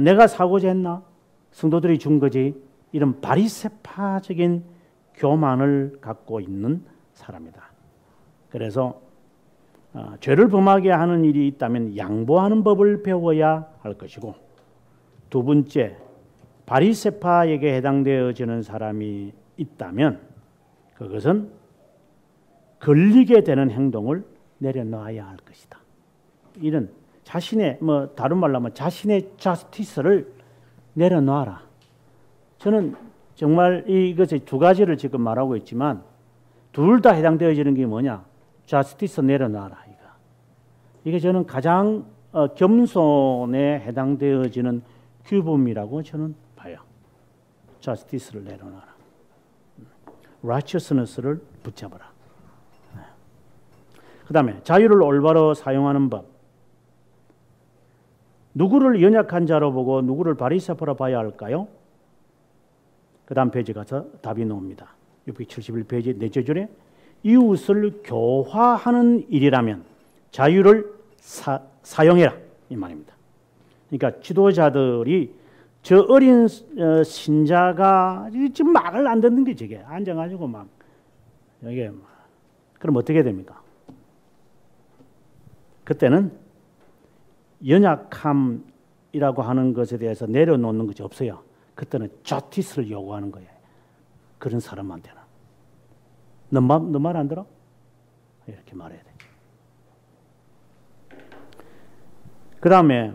내가 사고자 했나? 성도들이 준 거지. 이런 바리새파적인 교만을 갖고 있는 사람이다. 그래서 죄를 범하게 하는 일이 있다면 양보하는 법을 배워야 할 것이고, 두 번째 바리새파에게 해당되어지는 사람이 있다면 그것은 걸리게 되는 행동을 내려놔야 할 것이다. 이런 자신의 다른 말로 하면 자신의 저스티스를 내려놔라. 저는 정말 이것의 두 가지를 지금 말하고 있지만 둘 다 해당되어지는 게 뭐냐? 저스티스 내려놔라. 이게 저는 가장 겸손에 해당되어지는 규범이라고 저는 봐요. 저스티스를 내려놔라. righteousness를 붙잡아라. 그 다음에 자유를 올바로 사용하는 법. 누구를 연약한 자로 보고 누구를 바리새파로 봐야 할까요? 그 다음 페이지 가서 답이 나옵니다. 671페이지 넷째 줄에 이웃을 교화하는 일이라면 자유를 사용해라 이 말입니다. 그러니까 지도자들이 저 어린 신자가 지금 말을 안 듣는 게 저게 앉아가지고 막 이게 그럼 어떻게 됩니까? 그때는 연약함이라고 하는 것에 대해서 내려놓는 것이 없어요. 그때는 저스티스를 요구하는 거예요. 그런 사람한테는 너 말 안 들어? 이렇게 말해야 돼. 그 다음에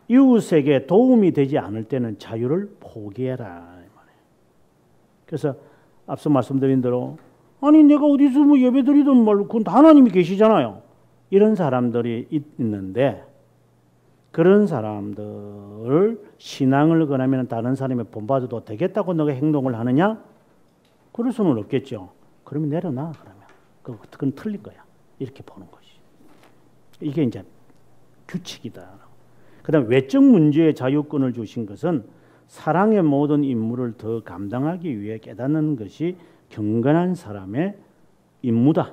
이웃에게 도움이 되지 않을 때는 자유를 포기해라. 그래서 앞서 말씀드린 대로 아니 내가 어디서 뭐 예배 드리든 말로 그건 하나님이 계시잖아요. 이런 사람들이 있는데 그런 사람들을 신앙을 권하면 다른 사람이 본받아도 되겠다고 너가 행동을 하느냐? 그럴 수는 없겠죠. 그러면 내려놔. 그러면 그건 틀린 거야. 이렇게 보는 것이. 이게 이제 규칙이다. 그다음 외적 문제의 자유권을 주신 것은 사랑의 모든 임무를 더 감당하기 위해 깨닫는 것이 경건한 사람의 임무다.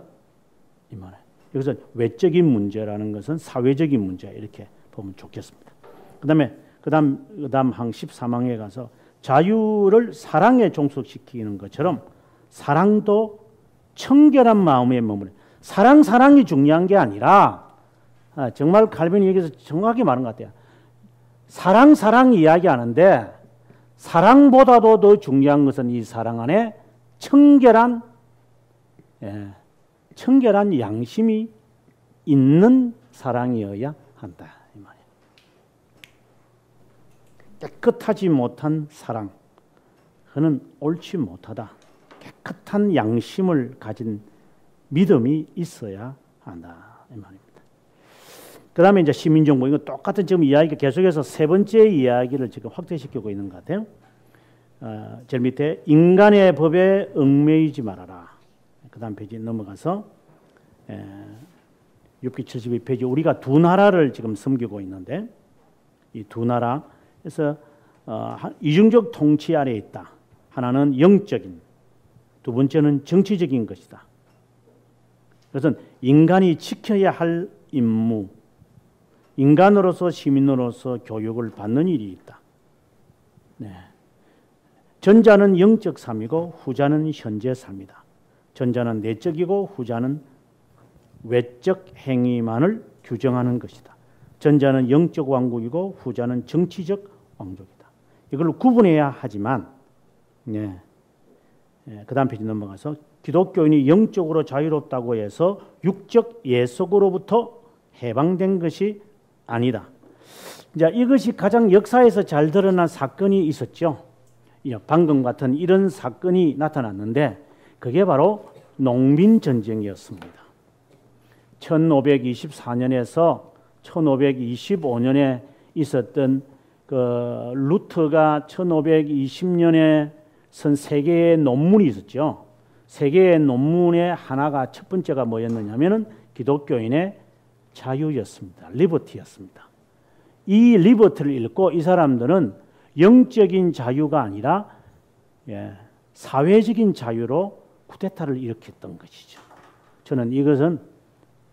이 말에 여기서 외적인 문제라는 것은 사회적인 문제 이렇게 보면 좋겠습니다. 그다음 항 13항에 가서 자유를 사랑에 종속시키는 것처럼 사랑도 청결한 마음에 머무르. 사랑이 중요한 게 아니라 정말 칼빈이 여기서 정확하게 말한 것 같아요. 사랑 이야기하는데 사랑보다도 더 중요한 것은 이 사랑 안에 청결한 양심이 있는 사랑이어야 한다. 이 말이에요. 깨끗하지 못한 사랑, 그는 옳지 못하다. 깨끗한 양심을 가진 믿음이 있어야 한다. 이 말입니다. 그 다음에 이제 시민정보, 이거 똑같은 지금 이야기가 계속해서 세 번째 이야기를 지금 확대시키고 있는 것 같아요. 제일 밑에 인간의 법에 얽매이지 말아라. 그 다음 페이지 넘어가서 6기 72페이지 우리가 두 나라를 지금 섬기고 있는데 이 두 나라에서 이중적 통치 아래에 있다. 하나는 영적인, 두 번째는 정치적인 것이다. 그래서 인간이 지켜야 할 임무, 인간으로서 시민으로서 교육을 받는 일이 있다. 네. 전자는 영적 삶이고 후자는 현재 삶이다. 전자는 내적이고 후자는 외적 행위만을 규정하는 것이다. 전자는 영적 왕국이고 후자는 정치적 왕족이다. 이걸 구분해야 하지만 그 다음 페이지 넘어가서 기독교인이 영적으로 자유롭다고 해서 육적 예속으로부터 해방된 것이 아니다. 이제 이것이 가장 역사에서 잘 드러난 사건이 있었죠. 방금 같은 이런 사건이 나타났는데 그게 바로 농민전쟁이었습니다. 1524년에서 1525년에 있었던 그 루터가 1520년에 쓴 세 개의 논문이 있었죠. 세 개의 논문의 하나가 첫 번째가 뭐였느냐 하면은 기독교인의 자유였습니다. 리버티였습니다. 이 리버티를 읽고 이 사람들은 영적인 자유가 아니라 사회적인 자유로 쿠데타를 일으켰던 것이죠. 저는 이것은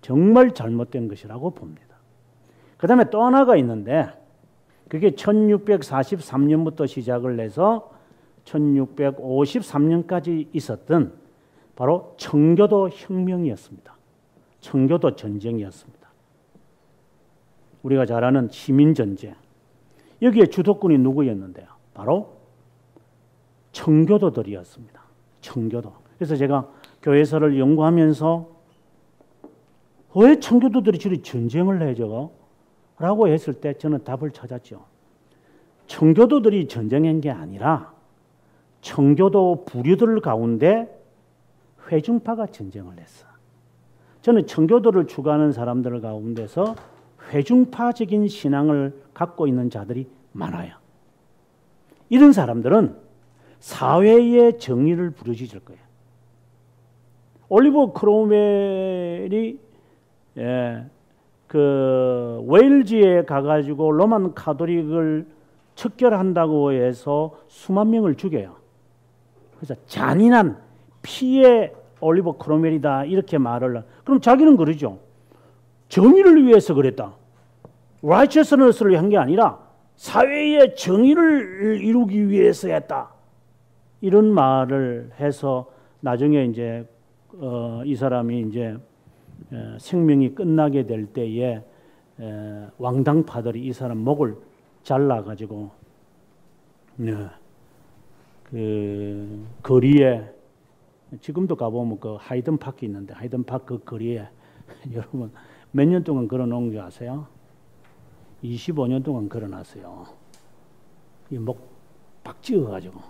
정말 잘못된 것이라고 봅니다. 그 다음에 또 하나가 있는데 그게 1643년부터 시작을 해서 1653년까지 있었던 바로 청교도 혁명이었습니다. 청교도 전쟁이었습니다. 우리가 잘 아는 시민전쟁. 여기에 주도권이 누구였는데요? 바로 청교도들이었습니다. 청교도. 그래서 제가 교회사를 연구하면서 왜 청교도들이 저리 전쟁을 해줘? 라고 했을 때 저는 답을 찾았죠. 청교도들이 전쟁한 게 아니라 청교도 부류들 가운데 회중파가 전쟁을 했어. 저는 청교도를 추구하는 사람들 가운데서 회중파적인 신앙을 갖고 있는 자들이 많아요. 이런 사람들은 사회의 정의를 부르짖을 거예요. 올리버 크롬웰이 그 웨일즈에 가가지고 로만 카톨릭을 척결한다고 해서 수만 명을 죽여요. 그래서 잔인한 피의 올리버 크롬웰이다 이렇게 말을. 그럼 자기는 그러죠. 정의를 위해서 그랬다. righteousness를 한 게 아니라 사회의 정의를 이루기 위해서 했다. 이런 말을 해서 나중에 이제 이 사람이 이제 생명이 끝나게 될 때에 왕당파들이 이 사람 목을 잘라가지고 그 거리에 지금도 가보면 그 하이든 파크 있는데 하이든 파크 그 거리에 여러분 몇 년 동안 걸어놓은 거 아세요? 25년 동안 걸어놨어요. 이 목 박 찍어가지고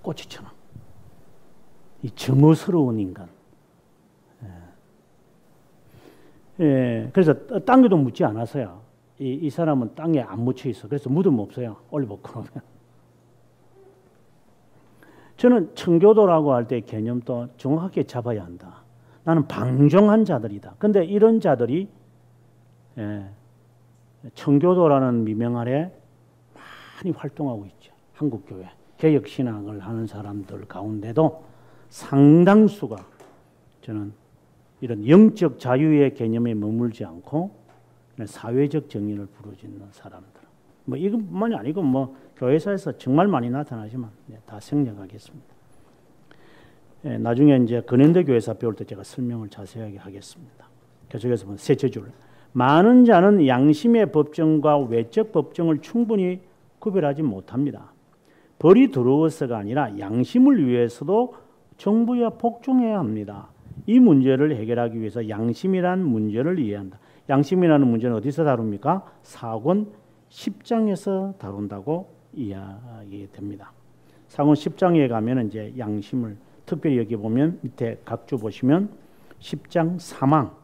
꼬치처럼. 이 정의스러운 인간. 그래서 땅에도 묻지 않았어요. 이 사람은 땅에 안 묻혀 있어. 그래서 묻으면 없어요. 올리버 크롬웰. 저는 청교도라고 할 때 개념도 정확하게 잡아야 한다. 나는 방종한 자들이다. 근데 이런 자들이 청교도라는 미명 아래 많이 활동하고 있죠. 한국교회. 개혁신학을 하는 사람들 가운데도 상당수가 저는 이런 영적 자유의 개념에 머물지 않고 사회적 정의를 부르짖는 사람들. 뭐 이것만이 아니고 뭐 교회사에서 정말 많이 나타나지만 다 생략하겠습니다. 나중에 이제 근현대 교회사 배울 때 제가 설명을 자세하게 하겠습니다. 계속해서 보면 셋째 줄. 많은 자는 양심의 법정과 외적 법정을 충분히 구별하지 못합니다. 벌이 더러워서가 아니라 양심을 위해서도 정부에 복종해야 합니다. 이 문제를 해결하기 위해서 양심이라는 문제를 이해한다. 양심이라는 문제는 어디서 다룹니까? 사권 10장에서 다룬다고 이야기됩니다. 사권 10장에 가면 이제 양심을 특별히 여기 보면 밑에 각주 보시면 10장 사망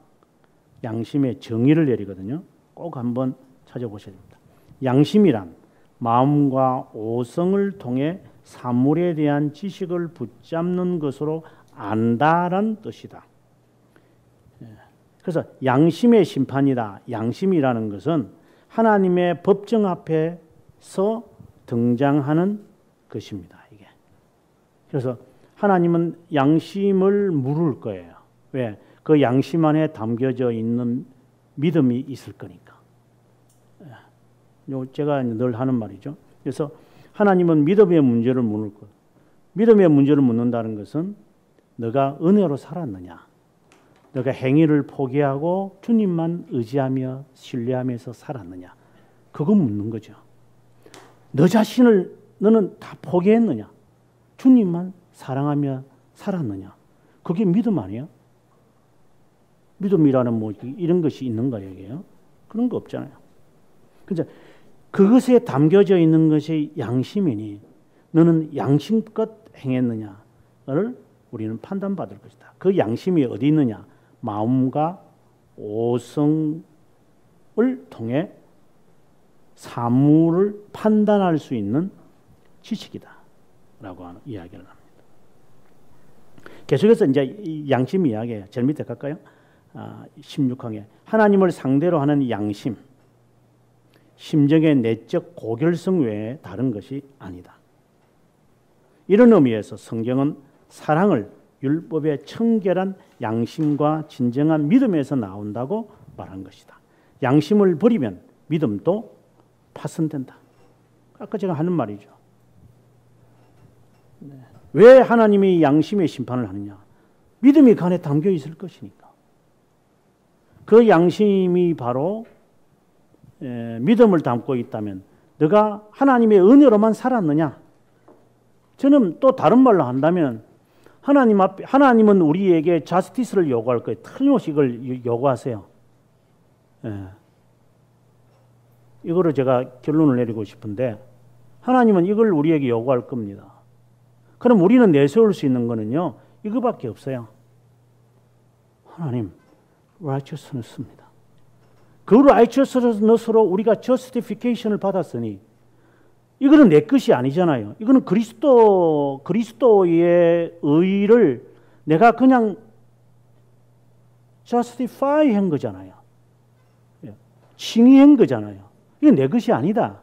양심의 정의를 내리거든요. 꼭 한번 찾아보셔야 됩니다. 양심이란 마음과 오성을 통해 사물에 대한 지식을 붙잡는 것으로 안다란 뜻이다. 그래서 양심의 심판이다. 양심이라는 것은 하나님의 법정 앞에서 등장하는 것입니다. 이게. 그래서 하나님은 양심을 물을 거예요. 왜? 그 양심 안에 담겨져 있는 믿음이 있을 거니까. 제가 늘 하는 말이죠. 그래서 하나님은 믿음의 문제를 묻을 거예요. 믿음의 문제를 묻는다는 것은 너가 은혜로 살았느냐? 너가 행위를 포기하고 주님만 의지하며 신뢰하면서 살았느냐? 그거 묻는 거죠. 너 자신을 너는 다 포기했느냐? 주님만 사랑하며 살았느냐? 그게 믿음 아니에요? 믿음이라는 뭐 이런 것이 있는가 여기에요? 그런 거 없잖아요. 그래서 그것에 담겨져 있는 것이 양심이니 너는 양심껏 행했느냐를 우리는 판단받을 것이다. 그 양심이 어디 있느냐? 마음과 오성을 통해 사물을 판단할 수 있는 지식이다 라고 하는 이야기를 합니다. 계속해서 이제 이 양심 이야기예요. 제일 밑에 갈까요? 16항에 하나님을 상대로 하는 양심, 심정의 내적 고결성 외에 다른 것이 아니다. 이런 의미에서 성경은 사랑을 율법의 청결한 양심과 진정한 믿음에서 나온다고 말한 것이다. 양심을 버리면 믿음도 파손된다. 아까 제가 하는 말이죠. 왜 하나님이 양심의 심판을 하느냐? 믿음이 그 안에 담겨 있을 것이니까. 그 양심이 바로 믿음을 담고 있다면 너가 하나님의 은혜로만 살았느냐? 저는 또 다른 말로 한다면 하나님은 우리에게 자스티스를 요구할 거예요. 틀림없이 이걸 요구하세요. 이거를 제가 결론을 내리고 싶은데 하나님은 이걸 우리에게 요구할 겁니다. 그럼 우리는 내세울 수 있는 거는요. 이거밖에 없어요. 하나님, righteousness입니다. 그 righteousness로 우리가 justification을 받았으니 이거는 내 것이 아니잖아요. 이거는 그리스도의 의를 내가 그냥 justify 한 거잖아요. 칭의한 거잖아요. 이게 내 것이 아니다.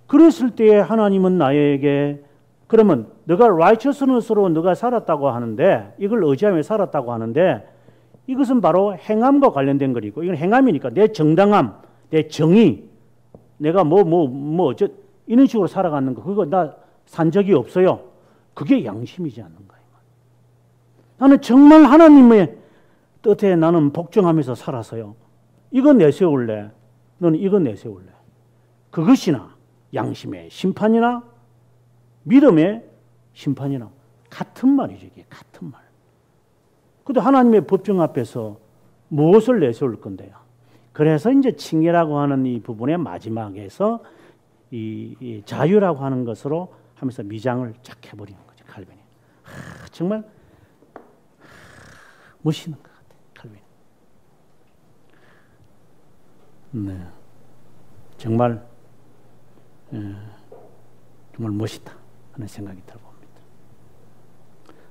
그랬을 때 하나님은 나에게 그러면 너가 righteousness로 너가 살았다고 하는데 이걸 의지하며 살았다고 하는데 이것은 바로 행함과 관련된 거리고 이건 행함이니까 내 정당함, 내 정의, 내가 이런 식으로 살아가는 거 그거 나 산 적이 없어요. 그게 양심이지 않는가. 나는 정말 하나님의 뜻에 나는 복종하면서 살아서요. 이거 내세울래. 너는 이거 내세울래. 그것이나 양심의 심판이나 믿음의 심판이나 같은 말이죠. 이게 같은 말. 근데 하나님의 법정 앞에서 무엇을 내세울 건데요? 그래서 이제 칭의라고 하는 이 부분의 마지막에서 이 자유라고 하는 것으로 하면서 미장을 쫙 해버리는 거죠. 칼빈이. 정말 멋있는 것 같아요. 칼빈이. 네, 정말 정말 멋있다 하는 생각이 들어봅니다.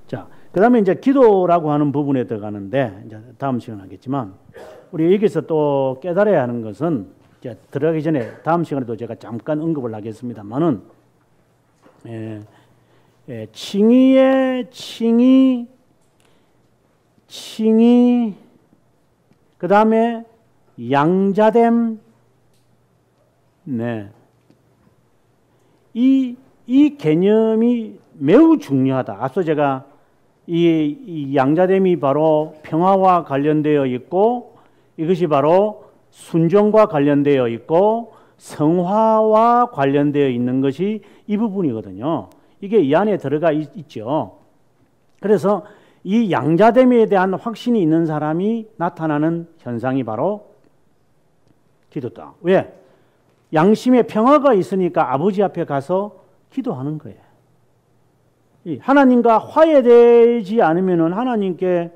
자, 그 다음에 이제 기도라고 하는 부분에 들어가는데 이제 다음 시간에 하겠지만 우리 여기서 또 깨달아야 하는 것은 이제 들어가기 전에 다음 시간에도 제가 잠깐 언급을 하겠습니다만은 칭의 그 다음에 양자됨 이 이 개념이 매우 중요하다. 앞서 제가 이 양자됨이 바로 평화와 관련되어 있고 이것이 바로 순종과 관련되어 있고 성화와 관련되어 있는 것이 이 부분이거든요. 이게 이 안에 들어가 있죠. 그래서 이 양자됨에 대한 확신이 있는 사람이 나타나는 현상이 바로 기도다. 왜? 양심의 평화가 있으니까 아버지 앞에 가서 기도하는 거예요. 하나님과 화해되지 않으면 하나님께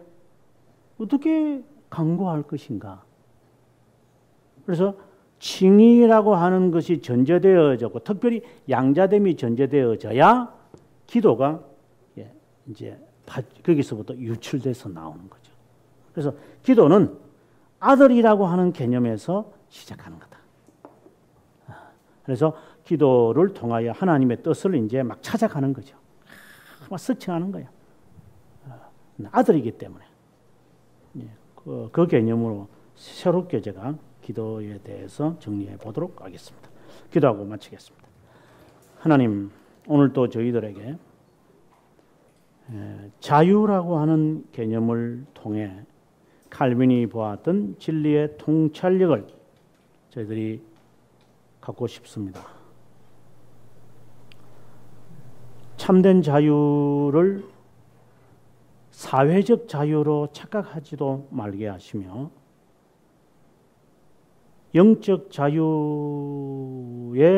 어떻게 간구할 것인가? 그래서 칭의라고 하는 것이 전제되어졌고 특별히 양자됨이 전제되어져야 기도가 이제 거기서부터 유출돼서 나오는 거죠. 그래서 기도는 아들이라고 하는 개념에서 시작하는 거다. 그래서 기도를 통하여 하나님의 뜻을 이제 막 찾아가는 거죠. 막 서칭하는 거야. 아들이기 때문에. 그 개념으로 새롭게 제가 기도에 대해서 정리해 보도록 하겠습니다. 기도하고 마치겠습니다. 하나님, 오늘 또 저희들에게 자유라고 하는 개념을 통해 칼빈이 보았던 진리의 통찰력을 저희들이 갖고 싶습니다. 참된 자유를 사회적 자유로 착각하지도 말게 하시며 영적 자유에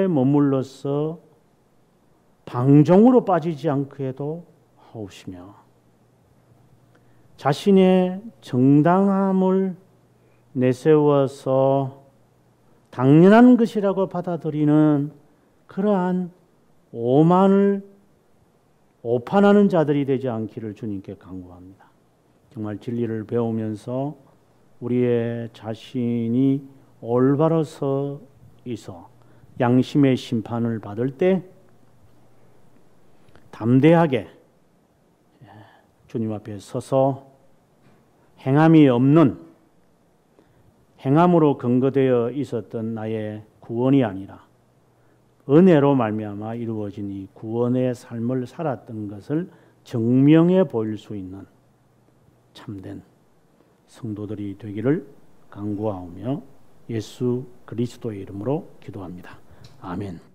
머물러서 방종으로 빠지지 않게 해도 하옵시며 자신의 정당함을 내세워서 당연한 것이라고 받아들이는 그러한 오판하는 자들이 되지 않기를 주님께 간구합니다. 정말 진리를 배우면서 우리의 자신이 올바로 서 있어 양심의 심판을 받을 때 담대하게 주님 앞에 서서 행함이 없는 행함으로 근거되어 있었던 나의 구원이 아니라 은혜로 말미암아 이루어진 이 구원의 삶을 살았던 것을 증명해 보일 수 있는 참된 성도들이 되기를 간구하오며 예수 그리스도의 이름으로 기도합니다. 아멘.